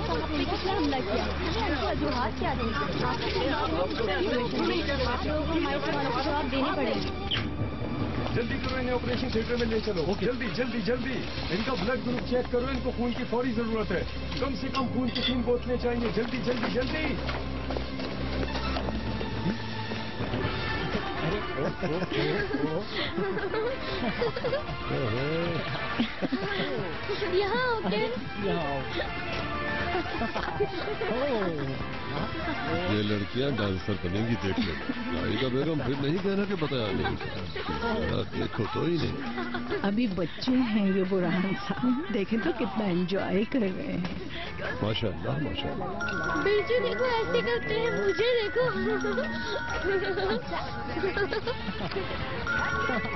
साहब ने कितना हमला किया, हमें वजूहात क्या दी, आप लोग हमारे सवालों के जवाब देने पड़ेंगे। जल्दी करो, इन्हें ऑपरेशन थिएटर में ले चलो। जल्दी जल्दी जल्दी, इनका ब्लड ग्रुप चेक करो, इनको खून की फौरी जरूरत है। कम से कम खून की 3 बोतलें चाहिए। जल्दी जल्दी जल्दी। यहाँ ओके। ये लड़कियां डांसर बनेंगी, देख लो। लाइका बेगम फिर नहीं कहना कि बताया नहीं। देखो तो ही नहीं। अभी बच्चे हैं ये बुरहान साहब, देखें तो कितना एंजॉय कर रहे हैं। माशाल्लाह माशाल्लाह। बिरजू देखो ऐसे करते हैं, मुझे देखो।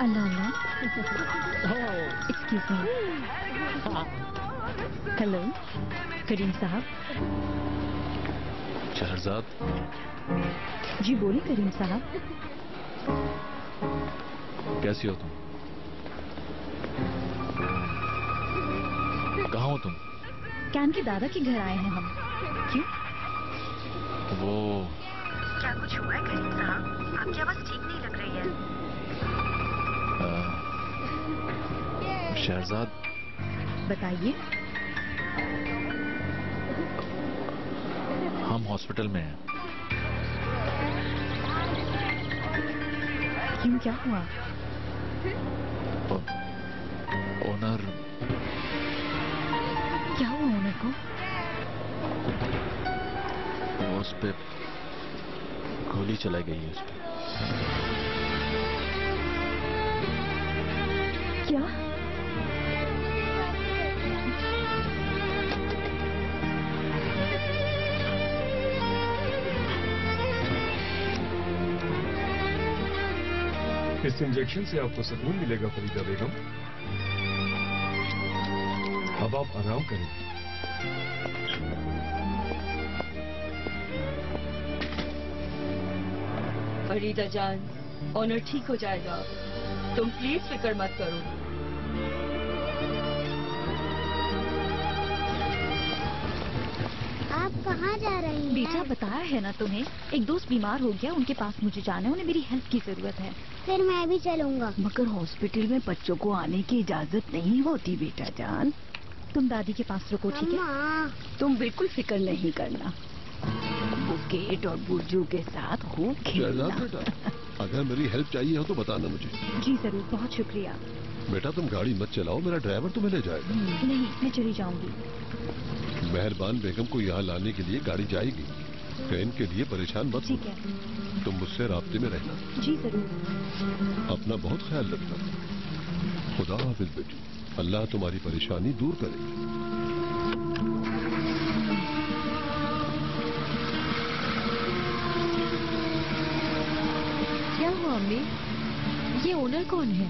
अल्लाह अल्लाह। Excuse me. हेलो करीम साहब। शहरजाद। जी बोलिए करीम साहब। कैसी हो तुम? कहाँ हो तुम? कैन के दादा के घर आए हैं हम। क्यों? वो क्या कुछ हुआ है करीम साहब? आपकी आवाज ठीक नहीं लग रही है। शहरजाद। बताइए। हम हॉस्पिटल में हैं। क्यों, क्या हुआ? ओनर। क्या हुआ ओनर को? उस पे गोली चलाई गई है उस पे। क्या? इस इंजेक्शन से आपको सुकून मिलेगा फरीदा बेगम। अब आप आराम करें। फरीदा जान, ऑनर ठीक हो जाएगा, तुम प्लीज फिक्र मत करो। आप कहाँ जा रही हैं? बेटा बताया है ना तुम्हें, एक दोस्त बीमार हो गया, उनके पास मुझे जाना है, उन्हें मेरी हेल्प की जरूरत है। फिर मैं भी चलूंगा। मगर हॉस्पिटल में बच्चों को आने की इजाजत नहीं होती बेटा जान। तुम दादी के पास रुको, ठीक है? तुम बिल्कुल फिक्र नहीं करना। बुकेट और बुर्जू के साथ खूब खेलना। बेटा अगर मेरी हेल्प चाहिए हो तो बताना मुझे। जी जरूर, बहुत शुक्रिया। बेटा तुम गाड़ी मत चलाओ, मेरा ड्राइवर तुम्हें ले जाएगा। नहीं, मैं चली जाऊंगी। मेहरबान बेगम को यहाँ लाने के लिए गाड़ी जाएगी। ट्रेन के लिए परेशान मत हो। ठीक है। तुम मुझसे राब्ते में रहना। जी जरूर। अपना बहुत ख्याल रखना। खुदा हाफिज बेटी, अल्लाह तुम्हारी परेशानी दूर करेगा। क्या हुआ अम्मी? ये ओनर कौन है?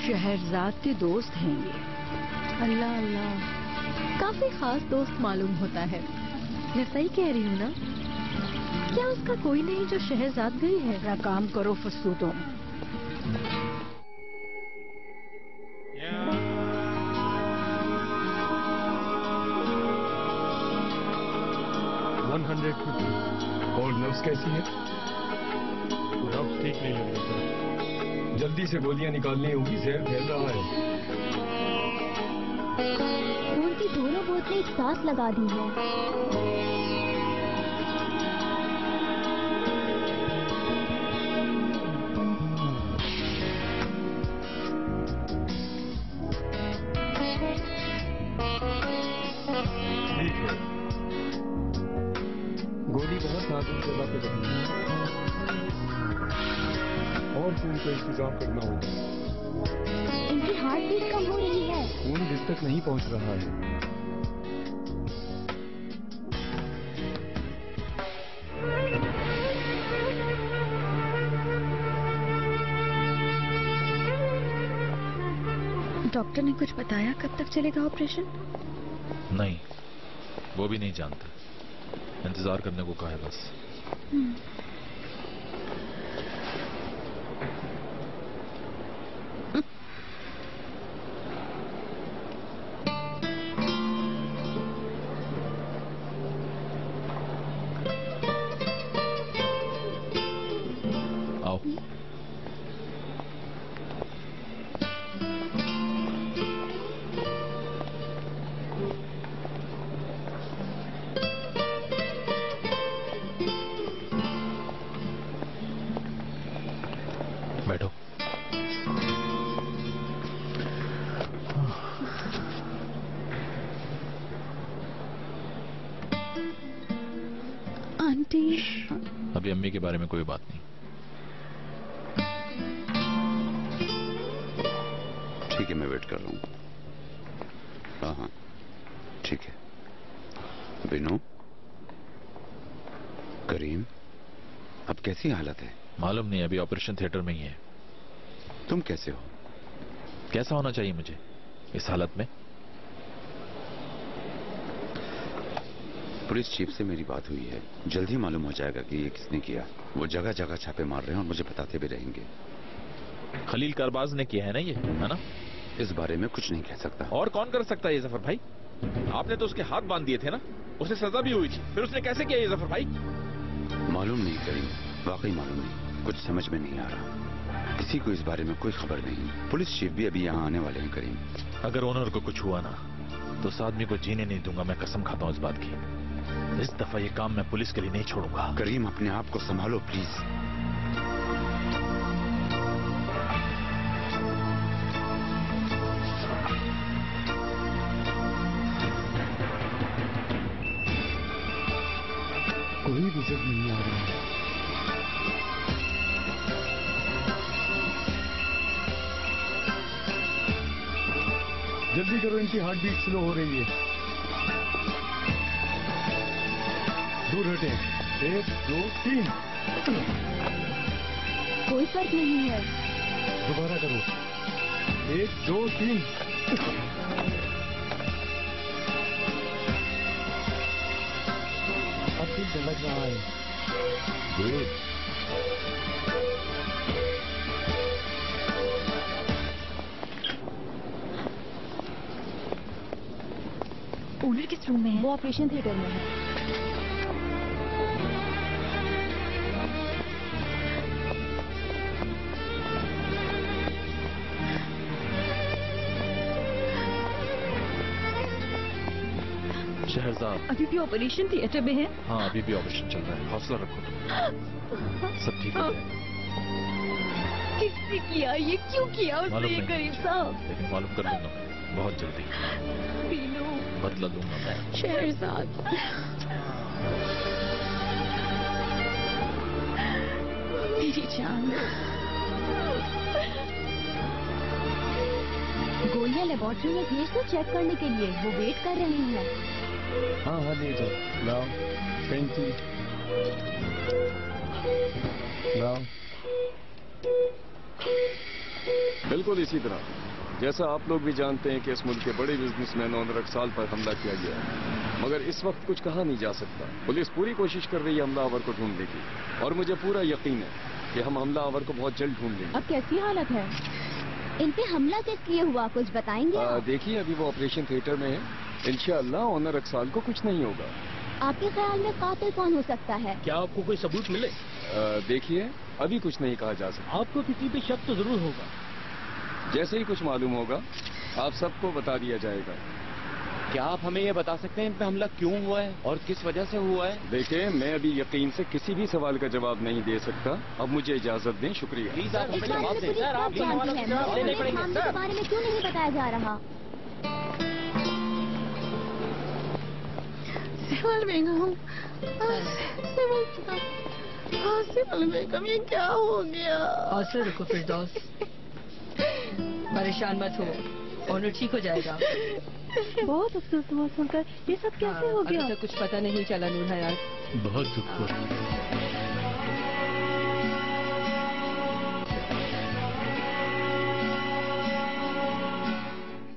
शहरजाद के दोस्त हैं ये। अल्लाह अल्लाह, काफी खास दोस्त मालूम होता है। मैं सही कह रही हूँ ना? क्या उसका कोई नहीं जो शहरजाद गई है? क्या काम करो फस्सू तुम। 150। और नब्ज कैसी है? नब्ज ठीक नहीं लग रही सर। जल्दी से गोलियां निकालनी होगी, जहर फैल रहा है। खून की दोनों बोतलें एक साथ लगा दी हैं। ठीक है, गोली बहुत नाजुक जगह पे लगी है और खून का इंतजाम करना होगा। इनकी हार्ट बीट कम हो रही है। खून दिल तक नहीं पहुंच रहा है। डॉक्टर ने कुछ बताया कब तक चलेगा ऑपरेशन? नहीं, वो भी नहीं जानता। इंतजार करने को कहा है बस। अभी अम्मी के बारे में कोई बात नहीं। ठीक है, मैं वेट कर रहा हूँ। हाँ हाँ ठीक है। बिनू, करीम, अब कैसी हालत है? मालूम नहीं, अभी ऑपरेशन थिएटर में ही है। तुम कैसे हो? कैसा होना चाहिए मुझे इस हालत में? पुलिस चीफ से मेरी बात हुई है, जल्द ही मालूम हो जाएगा कि ये किसने किया। वो जगह जगह छापे मार रहे हैं और मुझे बताते भी रहेंगे। खलील कारबाज ने किया है ना ये, है ना? इस बारे में कुछ नहीं कह सकता। और कौन कर सकता है ये जफर भाई? आपने तो उसके हाथ बांध दिए थे ना, उसे सजा भी हुई थी, फिर उसने कैसे किया ये जफर भाई? मालूम नहीं करीम, वाकई मालूम नहीं, कुछ समझ में नहीं आ रहा। किसी को इस बारे में कोई खबर नहीं। पुलिस चीफ भी अभी यहाँ आने वाले हैं करीम। अगर ओनर को कुछ हुआ ना तो उस आदमी को जीने नहीं दूंगा, मैं कसम खाता हूँ इस बात की। इस दफा ये काम मैं पुलिस के लिए नहीं छोड़ूंगा। करीम, अपने आप को संभालो प्लीज। कोई रिजल्ट नहीं आ रहा है। जल्दी करो, इनकी हार्ट बीट स्लो हो रही है। दूर हटे। 1 2 3। कोई फर्क नहीं है। दोबारा करो। 1 2 3। अब ठीक लग रहा है। गुड। ओनर किस रूम में है? वो ऑपरेशन थिएटर में है। शहरजाद अभी भी ऑपरेशन थिएटर में है? हाँ, अभी भी ऑपरेशन चल रहा है, हौसला रखो तुम, सब ठीक हो जाएगा। किसने किया ये? क्यों किया उसने मालूम ये नहीं, करीम साहब? लेकिन मालूम कर लूंगा मैं बहुत जल्दी, बीनू, बदला दूंगा मैं। शहरजाद, मेरी जान। गोलियां लेबोरेटरी में भेज दो चेक करने के लिए, वो वेट कर रहे हैं। हाँ हाँ ले जाओ। लाओ पेंसिल लाओ। बिल्कुल इसी तरह जैसा आप लोग भी जानते हैं कि इस मुल्क के बड़े बिजनेसमैन ओनर अक्साल पर हमला किया गया है, मगर इस वक्त कुछ कहा नहीं जा सकता। पुलिस पूरी कोशिश कर रही है हमलावर को ढूंढने की, और मुझे पूरा यकीन है कि हम हमलावर को बहुत जल्द ढूंढ लेंगे। अब कैसी हालत है? इन पे हमला किस लिए हुआ, कुछ बताएंगे आप? देखिए, अभी वो ऑपरेशन थिएटर में है। इंशाअल्लाह ओनर अक्साल को कुछ नहीं होगा। आपके ख्याल में कातिल कौन हो सकता है? क्या आपको कोई सबूत मिले? देखिए, अभी कुछ नहीं कहा जा सकता। आपको किसी पे शक तो जरूर होगा। जैसे ही कुछ मालूम होगा आप सबको बता दिया जाएगा। क्या आप हमें ये बता सकते हैं इन पे हमला क्यों हुआ है और किस वजह से हुआ है? देखिए, मैं अभी यकीन से किसी भी सवाल का जवाब नहीं दे सकता। अब मुझे इजाजत दें, शुक्रिया। प्लीज आप इस हमें बारे जवाब में दें। पुलिस सर, आप क्या जानती है? देने इस पड़ेंगे मामले के बारे में क्यों नहीं बताया जा रहा? सिमल बेगम, सिमल बेगम, ये क्या हो गया? हौसला रखो फिरदौस, परेशान मत हो, ओनर ठीक हो जाएगा। बहुत अफसोस हुआ सुनकर, ये सब कैसे हो अभी गया? तक कुछ पता नहीं चला नूर हयात। बहुत दुख हुआ।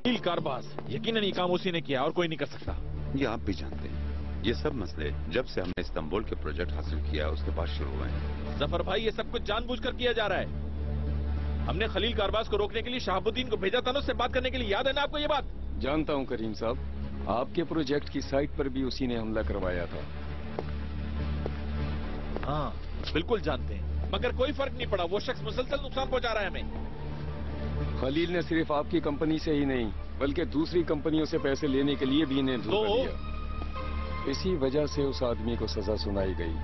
खलील कारबाज, यकीनन ये काम उसी ने किया और कोई नहीं कर सकता। ये आप भी जानते हैं। ये सब मसले जब से हमने इस्तांबुल के प्रोजेक्ट हासिल किया उसके बाद शुरू हुए हैं। जफर भाई, ये सब कुछ जानबूझकर किया जा रहा है। हमने खलील कारबाज को रोकने के लिए शहाबुद्दीन को भेजा था ना, उससे बात करने के लिए। याद है ना आपको ये बात? जानता हूं करीम साहब, आपके प्रोजेक्ट की साइट पर भी उसी ने हमला करवाया था। हाँ, बिल्कुल जानते हैं, मगर कोई फर्क नहीं पड़ा। वो शख्स मुसलसल नुकसान पहुंचा रहा है हमें। खलील ने सिर्फ आपकी कंपनी से ही नहीं बल्कि दूसरी कंपनियों से पैसे लेने के लिए भी इन्हें धोखा दिया। इसी वजह से उस आदमी को सजा सुनाई गई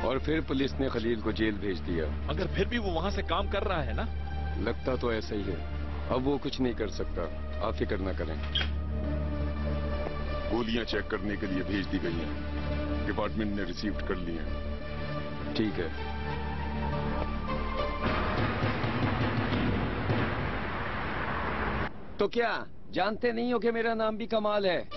और फिर पुलिस ने खलील को जेल भेज दिया। मगर फिर भी वो वहाँ से काम कर रहा है ना? लगता तो ऐसा ही है। अब वो कुछ नहीं कर सकता, आप फिक्र न करें। गोलियां चेक करने के लिए भेज दी गई हैं। डिपार्टमेंट ने रिसीव कर ली हैं। ठीक है। तो क्या जानते नहीं हो कि मेरा नाम भी कमाल है?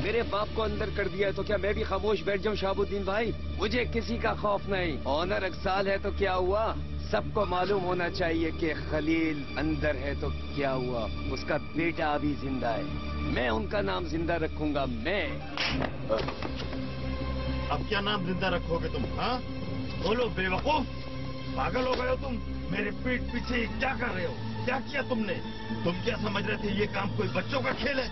मेरे बाप को अंदर कर दिया है तो क्या मैं भी खामोश बैठ जाऊं शहाबुद्दीन भाई? मुझे किसी का खौफ नहीं। ऑनर अक्साल है तो क्या हुआ? सबको मालूम होना चाहिए कि खलील अंदर है तो क्या हुआ? उसका बेटा अभी जिंदा है। मैं उनका नाम जिंदा रखूंगा। मैं अब क्या नाम जिंदा रखोगे तुम? हाँ बोलो बेवकूफ, पागल हो गए हो तुम? मेरे पीठ पीछे क्या कर रहे हो? क्या किया तुमने? तुम क्या समझ रहे थे ये काम कोई बच्चों का खेल है?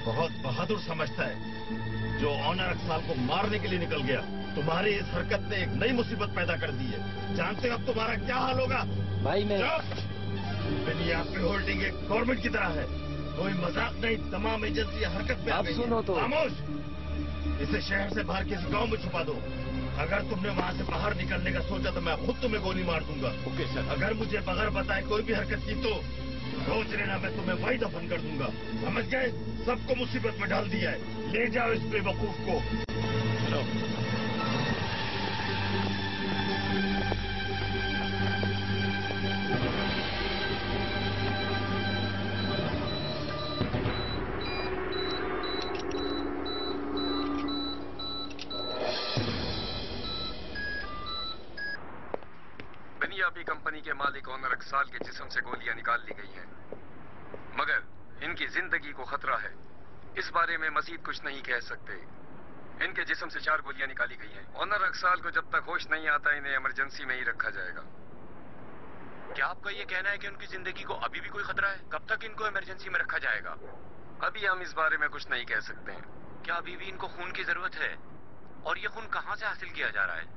बहुत बहादुर समझता है जो ऑनर अक्साल को मारने के लिए निकल गया। तुम्हारी इस हरकत ने एक नई मुसीबत पैदा कर दी है। जानते हो अब तुम्हारा क्या हाल होगा? भाई मैं दुनिया पे होल्डिंग एक गवर्नमेंट की तरह है, कोई मजाक नहीं। तमाम एजेंसी हरकत में आ गई है। सुनो तो खामोश, इसे शहर से बाहर किसी गांव में छुपा दो। अगर तुमने वहाँ से बाहर निकलने का सोचा तो मैं खुद तुम्हें गोली मार दूंगा। Okay sir. अगर मुझे बगैर बताए कोई भी हरकत की तो सोच लेना मैं तुम्हें वही दफन कर दूंगा। समझ गए? सबको मुसीबत में डाल दिया है। ले जाओ इस बेवकूफ को। चलो। बनियाबी कंपनी के मालिक ऑनर अक्साल के जिस्म से गोलियां निकाल ली गई हैं, मगर इनकी जिंदगी को खतरा है। इस बारे में मजीद कुछ नहीं कह सकते। इनके जिस्म से 4 गोलियां निकाली गई हैं। ऑनर अक्साल को जब तक होश नहीं आता इन्हें इमरजेंसी में ही रखा जाएगा। क्या आपका ये कहना है कि उनकी जिंदगी को अभी भी कोई खतरा है? कब तक इनको इमरजेंसी में रखा जाएगा? अभी हम इस बारे में कुछ नहीं कह सकते हैं। क्या अभी भी इनको खून की जरूरत है? और ये खून कहाँ से हासिल किया जा रहा है?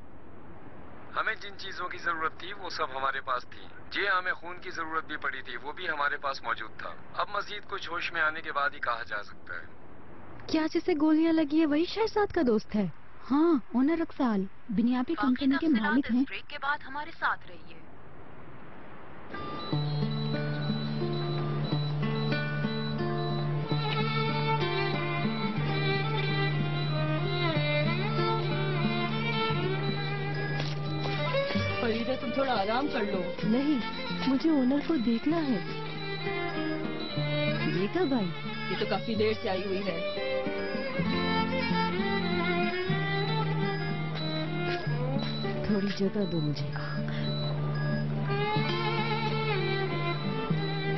हमें जिन चीजों की जरूरत थी वो सब हमारे पास थी। जी हमें खून की जरूरत भी पड़ी थी, वो भी हमारे पास मौजूद था। अब मजीद कुछ होश में आने के बाद ही कहा जा सकता है। क्या जिसे गोलियां लगी है वही शहजाद का दोस्त है? हाँ, ओनर अक्साल बिनियाबी कंपनी के मालिक हैं। ब्रेक के बाद हमारे साथ रहिए। फरीदा तुम थोड़ा आराम कर लो। नहीं, मुझे ओनर को देखना है। देखा भाई, ये तो काफी देर से आई हुई है। थोड़ी जगह दो मुझे।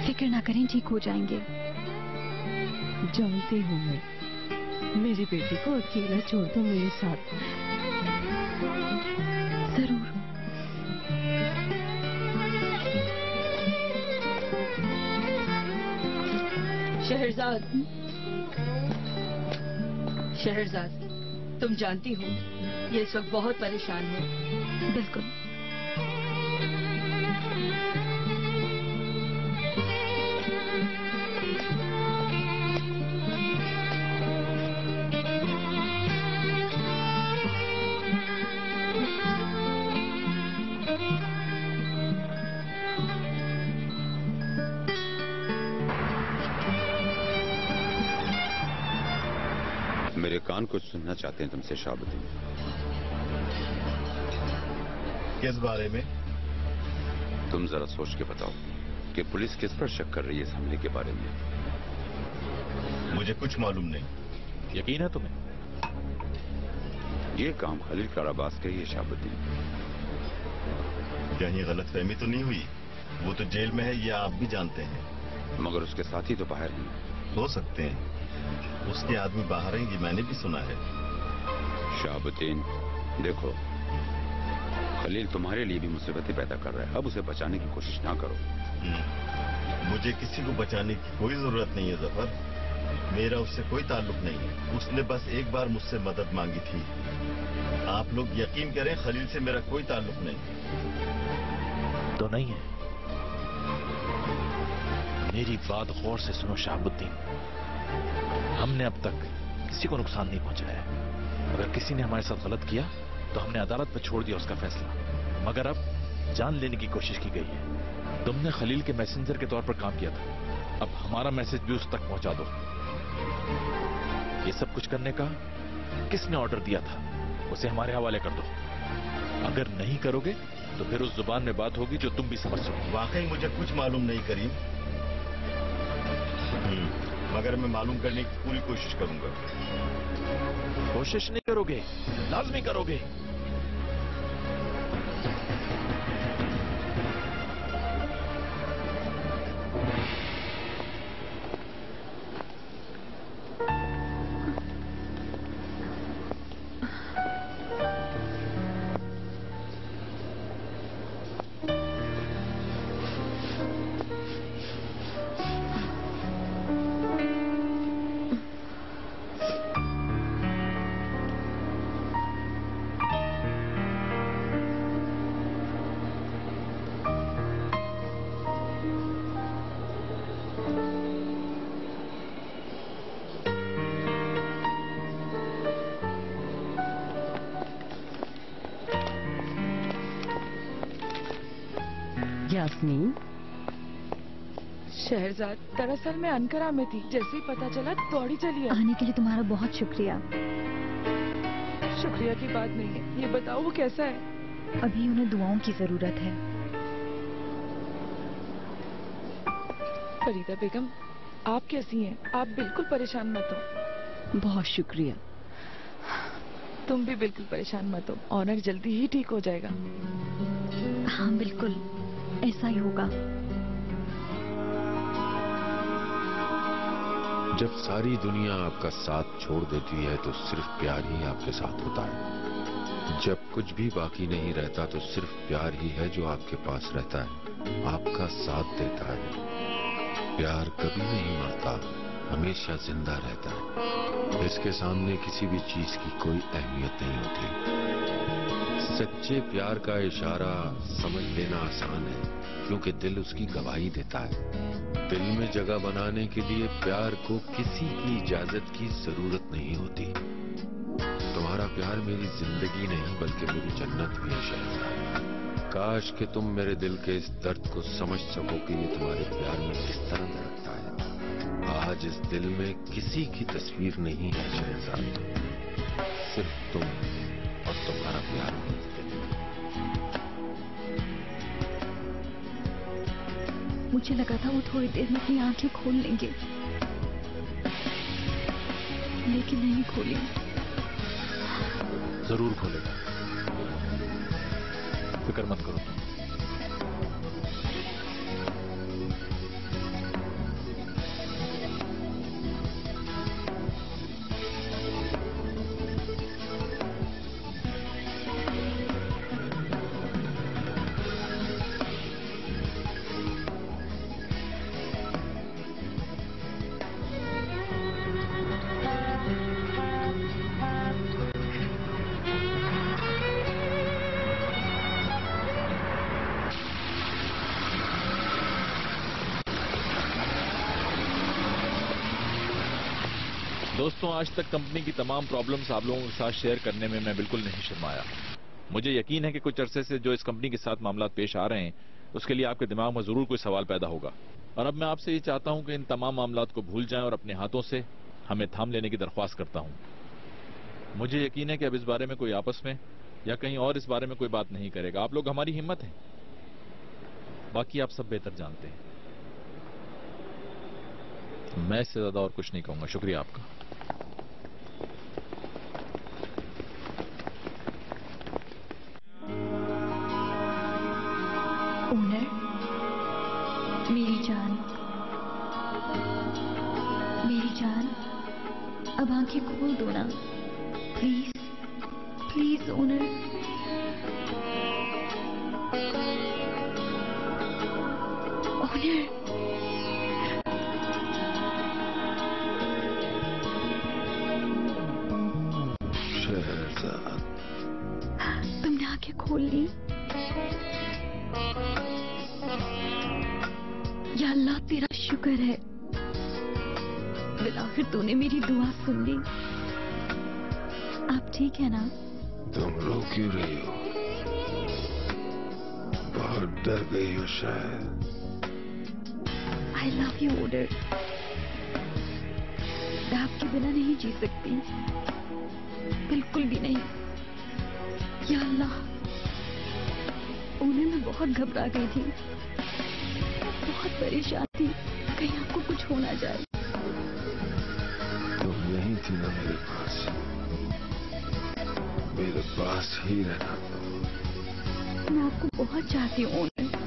फिक्र ना करें, ठीक हो जाएंगे। जानती हूँ मैं, मेरी बेटी को अकेला छोड़ दो मेरे साथ। जरूर। शहरजाद, शहरजाद, तुम जानती हो ये इस वक्त बहुत परेशान है। बिल्कुल। मेरे कान कुछ सुनना चाहते हैं तुमसे शहाबुद्दीन। किस बारे में? तुम जरा सोच के बताओ कि पुलिस किस पर शक कर रही है इस हमले के बारे में। मुझे कुछ मालूम नहीं। यकीन है तुम्हें? ये काम खलील काराबास का ही है शहाबुद्दीन। कहीं गलतफहमी तो नहीं हुई? वो तो जेल में है, ये आप भी जानते हैं। मगर उसके साथी तो बाहर हैं। हो सकते हैं, उसके आदमी बाहर हैं, ये मैंने भी सुना है। शहाबुद्दीन देखो, खलील तुम्हारे लिए भी मुसीबतें पैदा कर रहा है। अब उसे बचाने की कोशिश ना करो। मुझे किसी को बचाने की कोई जरूरत नहीं है जफर। मेरा उससे कोई ताल्लुक नहीं है। उसने बस एक बार मुझसे मदद मांगी थी। आप लोग यकीन करें, खलील से मेरा कोई ताल्लुक नहीं। तो नहीं है? मेरी बात गौर से सुनो शहाबुद्दीन, हमने अब तक किसी को नुकसान नहीं पहुंचाया है। अगर किसी ने हमारे साथ गलत किया तो हमने अदालत पर छोड़ दिया उसका फैसला, मगर अब जान लेने की कोशिश की गई है। तुमने खलील के मैसेंजर के तौर पर काम किया था, अब हमारा मैसेज भी उस तक पहुंचा दो। ये सब कुछ करने का किसने ऑर्डर दिया था उसे हमारे हवाले कर दो। अगर नहीं करोगे तो फिर उस जुबान में बात होगी जो तुम भी समझ सको। वाकई मुझे कुछ मालूम नहीं करीम, मगर मैं मालूम करने की पूरी कोशिश करूंगा। कोशिश नहीं करोगे, लाजमी करोगे। यास्मीन, शहरजाद, दरअसल मैं अनकरा में थी, जैसे ही पता चला दौड़ी चली आई। आने के लिए तुम्हारा बहुत शुक्रिया। शुक्रिया की बात नहीं है, ये बताओ वो कैसा है? अभी उन्हें दुआओं की जरूरत है। फरीदा बेगम, आप कैसी हैं? आप बिल्कुल परेशान मत हो। बहुत शुक्रिया। तुम भी बिल्कुल परेशान मत हो, ऑनर जल्दी ही ठीक हो जाएगा। हाँ बिल्कुल, ऐसा ही होगा। जब सारी दुनिया आपका साथ छोड़ देती है तो सिर्फ प्यार ही आपके साथ होता है। जब कुछ भी बाकी नहीं रहता तो सिर्फ प्यार ही है जो आपके पास रहता है, आपका साथ देता है। प्यार कभी नहीं मरता, हमेशा जिंदा रहता है। इसके सामने किसी भी चीज की कोई अहमियत नहीं होती। सच्चे प्यार का इशारा समझ लेना आसान है, क्योंकि दिल उसकी गवाही देता है। दिल में जगह बनाने के लिए प्यार को किसी की इजाजत की जरूरत नहीं होती। तुम्हारा प्यार मेरी जिंदगी नहीं बल्कि मेरी जन्नत भी है शहजाद। काश कि तुम मेरे दिल के इस दर्द को समझ सको कि ये तुम्हारे प्यार में किस तरह धड़कता है। आज इस दिल में किसी की तस्वीर नहीं है शहजाद, सिर्फ तुम और तुम्हारा प्यार है। मुझे लगा था वो थोड़ी देर में अपनी आंखें खोल लेंगे, लेकिन नहीं खोली। जरूर खोलेगा, फिक्र मत करो। दोस्तों, आज तक कंपनी की तमाम प्रॉब्लम्स आप लोगों के साथ शेयर करने में मैं बिल्कुल नहीं शर्माया। मुझे यकीन है कि कुछ अरसे से जो इस कंपनी के साथ मामला पेश आ रहे हैं उसके लिए आपके दिमाग में जरूर कोई सवाल पैदा होगा, और अब मैं आपसे ये चाहता हूं कि इन तमाम मामलात को भूल जाएं और अपने हाथों से हमें थाम लेने की दरख्वास्त करता हूं। मुझे यकीन है कि अब इस बारे में कोई आपस में या कहीं और इस बारे में कोई बात नहीं करेगा। आप लोग हमारी हिम्मत हैं, बाकी आप सब बेहतर जानते हैं। मैं इससे ज्यादा और कुछ नहीं कहूंगा। शुक्रिया आपका। ओनर, मेरी जान, मेरी जान, अब आंखें खोल दो ना, please please owner. Owner, Shahzad, तुमने आंखें खोल ली। या अल्लाह, तेरा शुक्र है, बिलाखिर तूने मेरी दुआ सुन ली। आप ठीक है ना? तुम रो क्यों रही हो? बहुत डर गई हो शायद। आई लव यू ओनर, मैं आपके बिना नहीं जी सकती, बिल्कुल भी नहीं। या अल्लाह, ओनर मैं बहुत घबरा गई थी, बहुत परेशान थी, कहीं आपको कुछ हो ना जाए। तुम यहीं थी ना मेरे पास ही रहना। मैं आपको बहुत चाहती हूँ ओनर।